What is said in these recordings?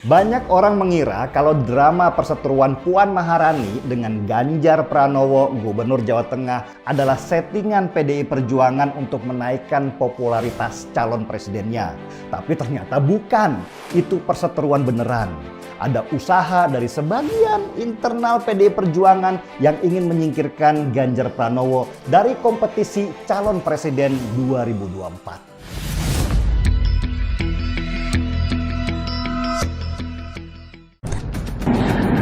Banyak orang mengira kalau drama perseteruan Puan Maharani dengan Ganjar Pranowo, Gubernur Jawa Tengah, adalah settingan PDI Perjuangan untuk menaikkan popularitas calon presidennya. Tapi ternyata bukan, itu perseteruan beneran. Ada usaha dari sebagian internal PDI Perjuangan yang ingin menyingkirkan Ganjar Pranowo dari kompetisi calon presiden 2024.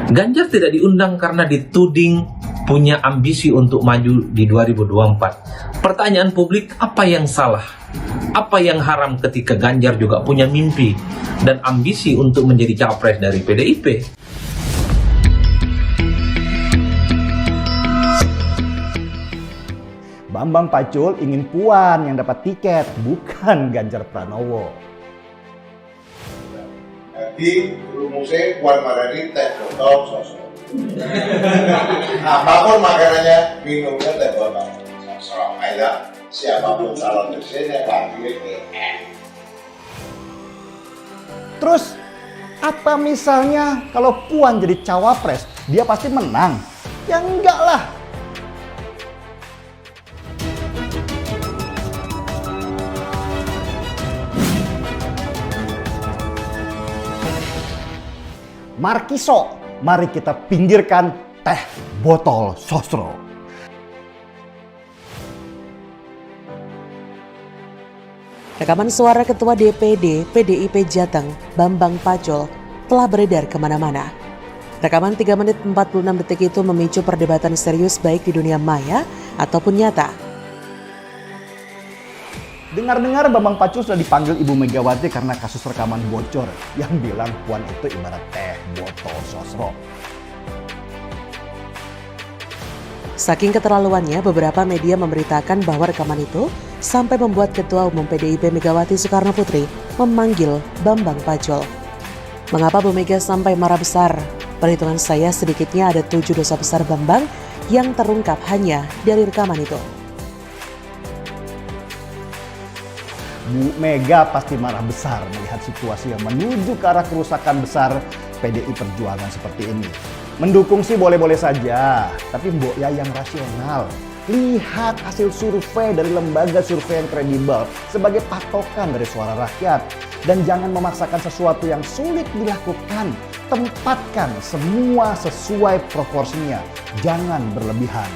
Ganjar tidak diundang karena dituding punya ambisi untuk maju di 2024. Pertanyaan publik, apa yang salah? Apa yang haram ketika Ganjar juga punya mimpi dan ambisi untuk menjadi capres dari PDIP? Bambang Pacul ingin Puan yang dapat tiket, bukan Ganjar Pranowo. Jadi rumusnya Puan Maharani teh botol sosro. Apapun makanannya, minumnya teh botol sosro. Kayak siapapun calon presiden yang lagi Terus, apa misalnya kalau Puan jadi cawapres, dia pasti menang? Ya enggak lah. Markiso, mari kita pinggirkan teh botol sosro. Rekaman suara Ketua DPD PDIP Jateng, Bambang Pacul, telah beredar kemana-mana. Rekaman 3 menit 46 detik itu memicu perdebatan serius baik di dunia maya ataupun nyata. Dengar-dengar Bambang Pacul sudah dipanggil Ibu Megawati karena kasus rekaman bocor yang bilang Puan itu ibarat teh botol sosro. Saking keterlaluannya, beberapa media memberitakan bahwa rekaman itu sampai membuat Ketua Umum PDIP Megawati Soekarno Putri memanggil Bambang Pacul. Mengapa Bu Mega sampai marah besar? Perhitungan saya sedikitnya ada 7 dosa besar Bambang yang terungkap hanya dari rekaman itu. Bu Mega pasti marah besar melihat situasi yang menuju ke arah kerusakan besar PDI Perjuangan seperti ini. Mendukung sih boleh-boleh saja, tapi Mbok ya yang rasional. Lihat hasil survei dari lembaga survei yang kredibel sebagai patokan dari suara rakyat. Dan jangan memaksakan sesuatu yang sulit dilakukan. Tempatkan semua sesuai proporsinya. Jangan berlebihan.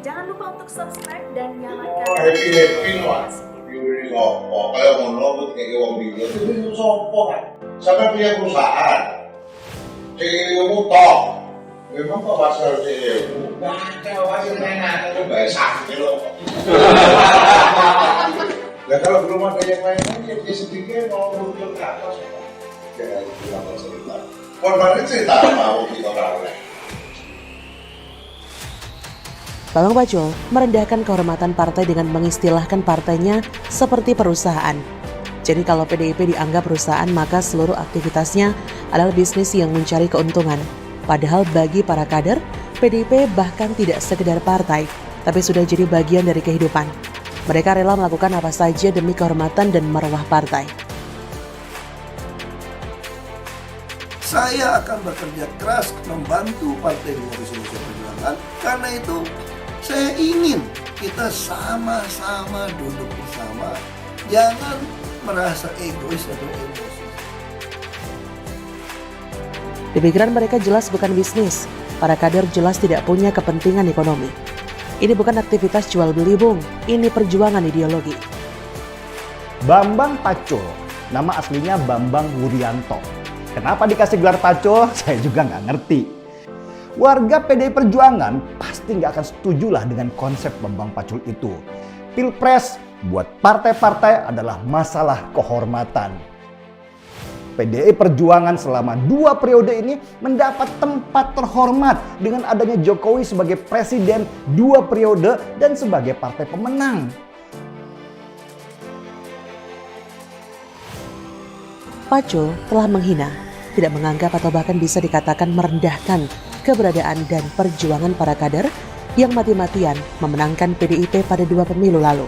Jangan lupa untuk subscribe dan nyalakan happy lah. Ini sopo, kayak ngomong kayak wong dia itu sopo kan? Sampai punya perusahaan. Cek ilmu toh. Memang kok pasal cek ilmu. Nah, cewek yang enak itu bayar sakit loh. Nah kalau belum ada yang lain ya sedikit mau muncul ke atas. Jangan bilang cerita. Korban cerita mau kita orang. Bambang Pacul merendahkan kehormatan partai dengan mengistilahkan partainya seperti perusahaan. Jadi kalau PDIP dianggap perusahaan, maka seluruh aktivitasnya adalah bisnis yang mencari keuntungan. Padahal bagi para kader, PDIP bahkan tidak sekedar partai, tapi sudah jadi bagian dari kehidupan. Mereka rela melakukan apa saja demi kehormatan dan marwah partai. Saya akan bekerja keras membantu Partai Demokrasi Indonesia Perjuangan. Karena itu saya ingin kita sama-sama duduk bersama. Jangan merasa egois atau emosi. Di pikiran mereka jelas bukan bisnis. Para kader jelas tidak punya kepentingan ekonomi. Ini bukan aktivitas jual beli, Bung. Ini perjuangan ideologi. Bambang Pacul, nama aslinya Bambang Wuryanto. Kenapa dikasih gelar Pacul? Saya juga nggak ngerti. Warga PDI Perjuangan pasti nggak akan setujulah dengan konsep Bambang Pacul itu. Pilpres buat partai-partai adalah masalah kehormatan. PDI Perjuangan selama 2 periode ini mendapat tempat terhormat dengan adanya Jokowi sebagai presiden 2 periode dan sebagai partai pemenang. Pacul telah menghina, tidak menganggap atau bahkan bisa dikatakan merendahkan keberadaan dan perjuangan para kader yang mati-matian memenangkan PDIP pada 2 pemilu lalu.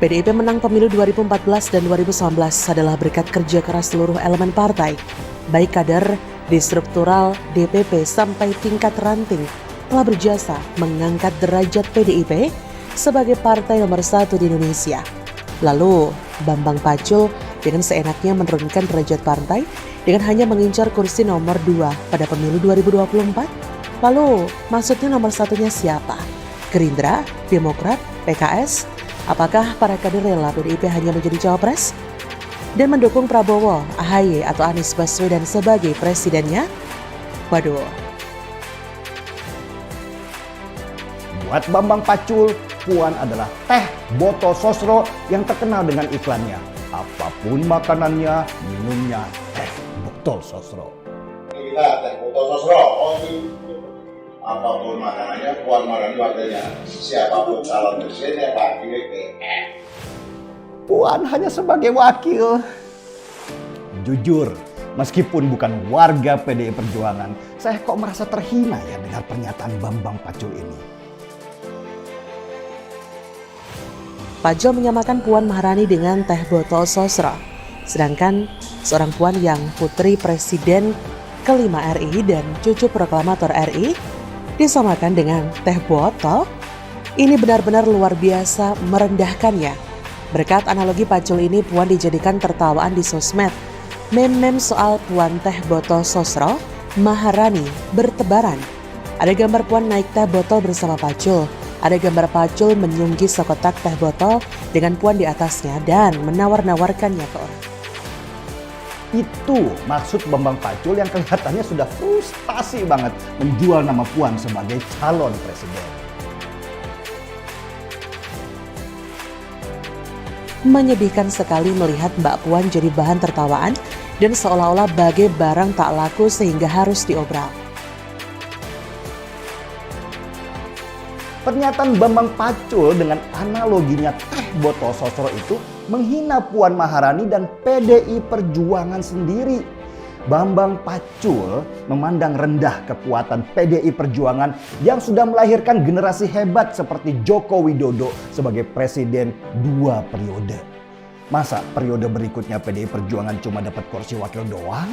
PDIP menang pemilu 2014 dan 2019 adalah berkat kerja keras seluruh elemen partai, baik kader, di struktural, DPP sampai tingkat ranting, telah berjasa mengangkat derajat PDIP sebagai partai nomor 1 di Indonesia. Lalu, Bambang Pacul dengan seenaknya menurunkan derajat partai dengan hanya mengincar kursi nomor 2 pada pemilu 2024. Lalu, maksudnya nomor satunya siapa? Gerindra, Demokrat, PKS? Apakah para kader rela PDIP hanya menjadi cawapres dan mendukung Prabowo, AHY atau Anies Baswedan sebagai presidennya? Waduh. Buat Bambang Pacul, Puan adalah teh botol sosro yang terkenal dengan iklannya. Apapun makanannya, minumnya teh botol sosro. Kita teh botol sosro. Oh, apapun makanannya, Puan Maharani wakilnya. Siapapun calon presidennya, wakilnya Puan hanya sebagai wakil. Jujur, meskipun bukan warga PDI Perjuangan, saya kok merasa terhina ya dengar pernyataan Bambang Pacul ini. Pacul menyamakan Puan Maharani dengan teh botol sosro. Sedangkan seorang Puan yang putri Presiden kelima RI dan cucu proklamator RI disamakan dengan teh botol. Ini benar-benar luar biasa merendahkannya. Berkat analogi Pacul ini, Puan dijadikan tertawaan di sosmed. Meme-meme soal Puan teh botol sosro, Maharani bertebaran. Ada gambar Puan naik teh botol bersama Pacul. Ada gambar Pacul menyunggi sekotak teh botol dengan Puan di atasnya dan menawar-nawarkannya ke orang. Itu maksud Bambang Pacul yang kelihatannya sudah frustasi banget menjual nama Puan sebagai calon presiden. Menyedihkan sekali melihat Mbak Puan jadi bahan tertawaan dan seolah-olah bagai barang tak laku sehingga harus diobral. Pernyataan Bambang Pacul dengan analoginya teh botol sosro itu menghina Puan Maharani dan PDI Perjuangan sendiri. Bambang Pacul memandang rendah kekuatan PDI Perjuangan yang sudah melahirkan generasi hebat seperti Joko Widodo sebagai presiden 2 periode. Masa periode berikutnya PDI Perjuangan cuma dapat kursi wakil doang?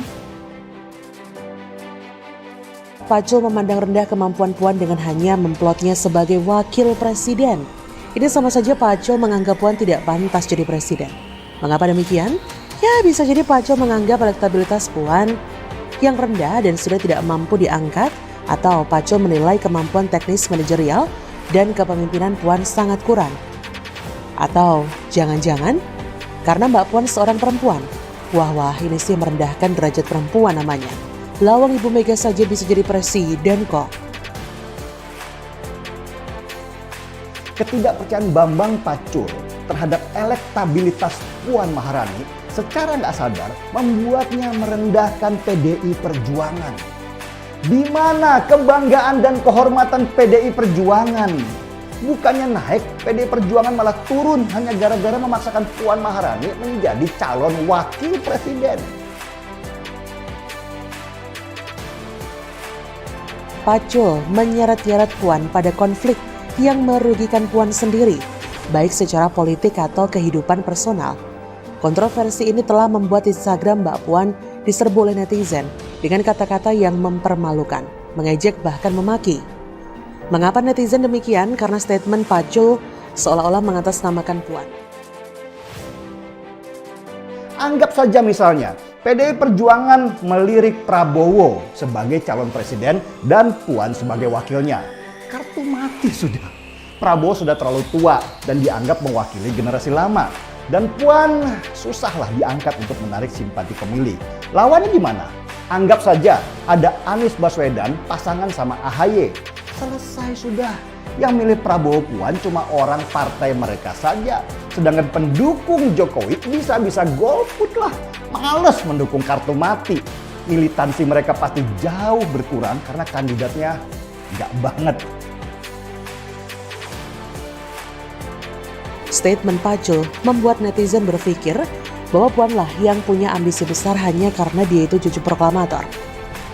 Pacul memandang rendah kemampuan Puan dengan hanya memplotnya sebagai wakil presiden. Ini sama saja Pacul menganggap Puan tidak pantas jadi presiden. Mengapa demikian? Ya, bisa jadi Pacul menganggap elektabilitas Puan yang rendah dan sudah tidak mampu diangkat, atau Pacul menilai kemampuan teknis manajerial dan kepemimpinan Puan sangat kurang. Atau jangan-jangan karena Mbak Puan seorang perempuan. Wah, ini sih merendahkan derajat perempuan namanya. Lawang Ibu Mega saja bisa jadi presiden kok. Ketidakpercayaan Bambang Pacul terhadap elektabilitas Puan Maharani secara nggak sadar membuatnya merendahkan PDI Perjuangan. Di mana kebanggaan dan kehormatan PDI Perjuangan? Bukannya naik, PDI Perjuangan malah turun hanya gara-gara memaksakan Puan Maharani menjadi calon wakil presiden. Pacul menyeret-nyeret Puan pada konflik yang merugikan Puan sendiri, baik secara politik atau kehidupan personal. Kontroversi ini telah membuat Instagram Mbak Puan diserbu oleh netizen dengan kata-kata yang mempermalukan, mengejek bahkan memaki. Mengapa netizen demikian? Karena statement Pacul seolah-olah mengatasnamakan Puan. Anggap saja misalnya PDI Perjuangan melirik Prabowo sebagai calon presiden dan Puan sebagai wakilnya. Kartu mati sudah. Prabowo sudah terlalu tua dan dianggap mewakili generasi lama. Dan Puan susahlah diangkat untuk menarik simpati pemilih. Lawannya gimana? Anggap saja ada Anies Baswedan pasangan sama AHY. Selesai sudah. Yang milih Prabowo Puan cuma orang partai mereka saja. Sedangkan pendukung Jokowi bisa-bisa golput lah. Males mendukung kartu mati. Militansi mereka pasti jauh berkurang karena kandidatnya nggak banget. Statement Pacul membuat netizen berpikir bahwa Puanlah yang punya ambisi besar hanya karena dia itu cucu proklamator.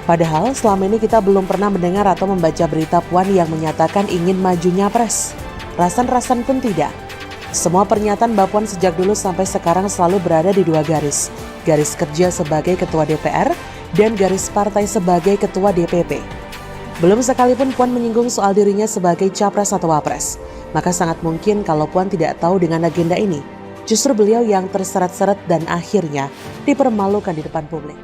Padahal selama ini kita belum pernah mendengar atau membaca berita Puan yang menyatakan ingin maju nyapres. Rasan-rasan pun tidak. Semua pernyataan Mbak Puan sejak dulu sampai sekarang selalu berada di dua garis. Garis kerja sebagai Ketua DPR dan garis partai sebagai Ketua DPP. Belum sekalipun Puan menyinggung soal dirinya sebagai capres atau wapres. Maka sangat mungkin kalau Puan tidak tahu dengan agenda ini, justru beliau yang terseret-seret dan akhirnya dipermalukan di depan publik.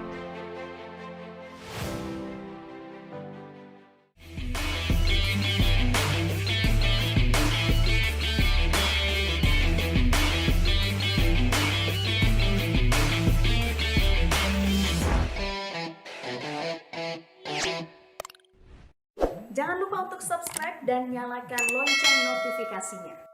Jangan lupa untuk subscribe dan nyalakan lonceng notifikasinya.